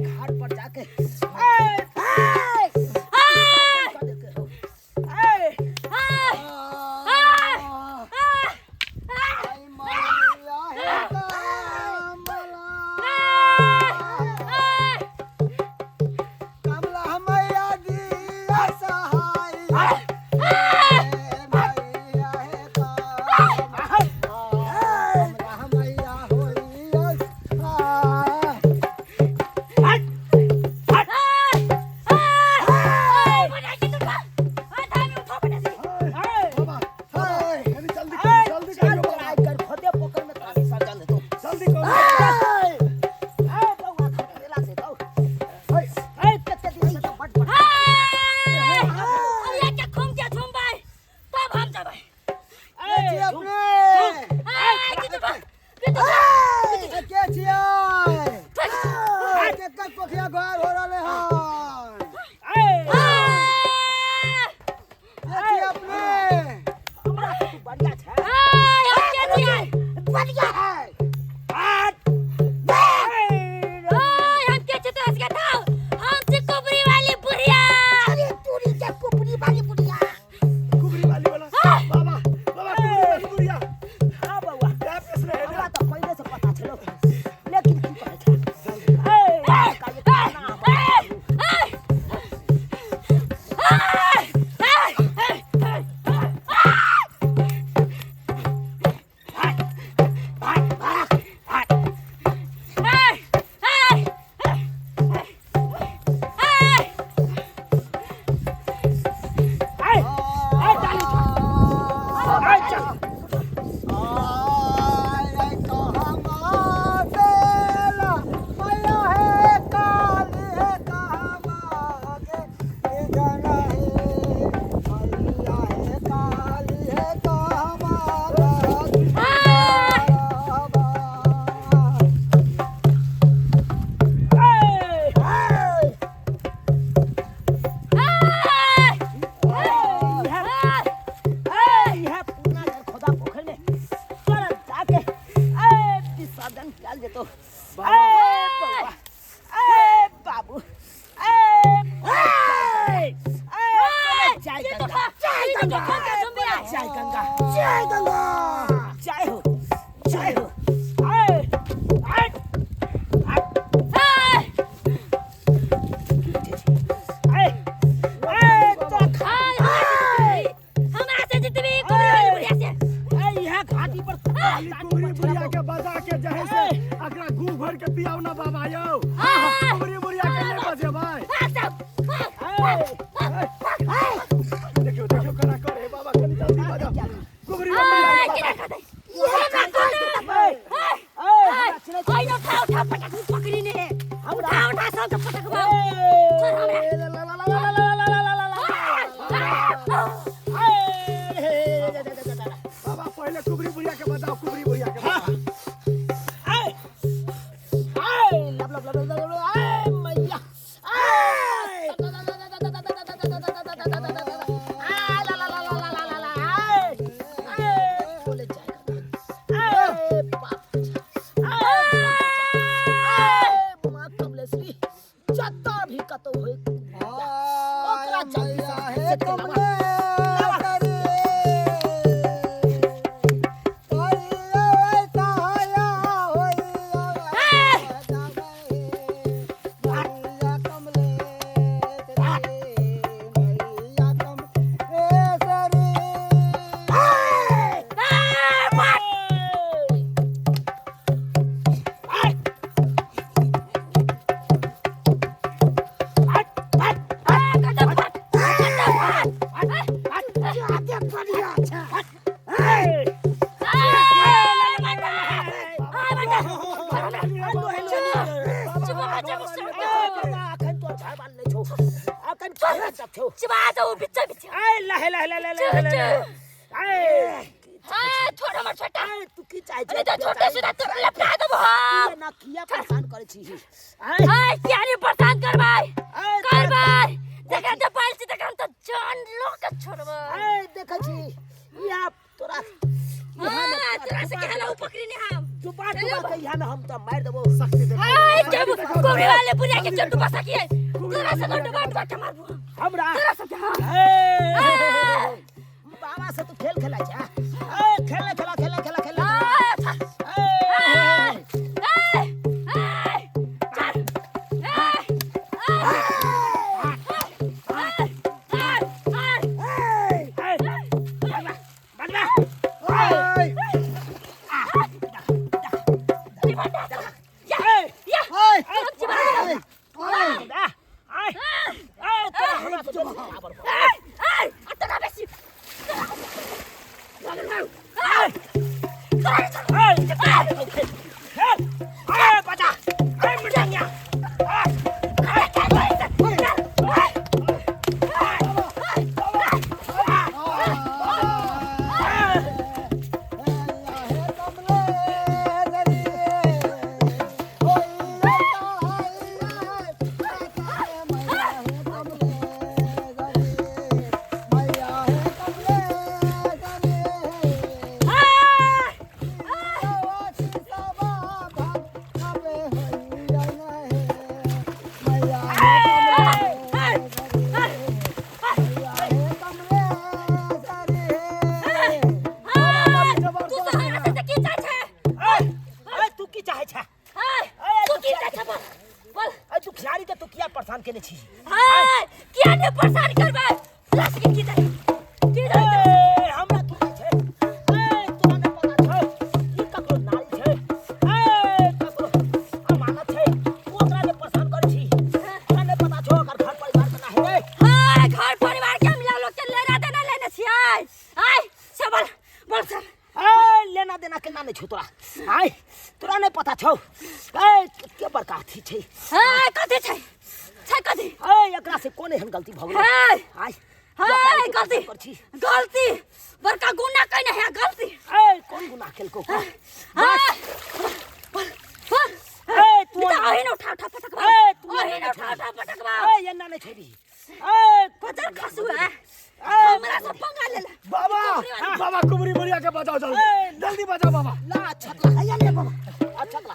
घाट पर जाके कोबरी वाली साले बुढ़िया के चट्टू बसा किए तेरा से तो डबाट बाट मारबो हमरा तेरा से बाबा से तू खेल खेला जा खेला खेला खेला खेला खेला परेशान केने छी हां किया ने परेशान करबे प्लस के की दे हमरा तू छै तोरा ने पता छै ई ककरो नारी छै ककरो अमानत छै ओकरा ने परेशान करे छी हमरा ने पता छो ओकर घर परिवार केना है रे हां घर परिवार के मिला लोग के लेना देना लेने छी आय से बोल सर लेना देना केना नै छौ तोरा तोरा ने पता छौ के बड़का अथी छै कथि छै कथि एकरा से कोने हम गलती भ गेलै गलती बड़का गुनाह कइने है गलती कोन गुनाह केलको तू आहिन उठा पटकबा एना नै छोड़ी पत्थर खसु है हमरा से पंगा ले बाबा बाबा कुबरी बुढ़िया के बचाओ जल्दी बचाओ बाबा ला छतला है ले बाबा छतला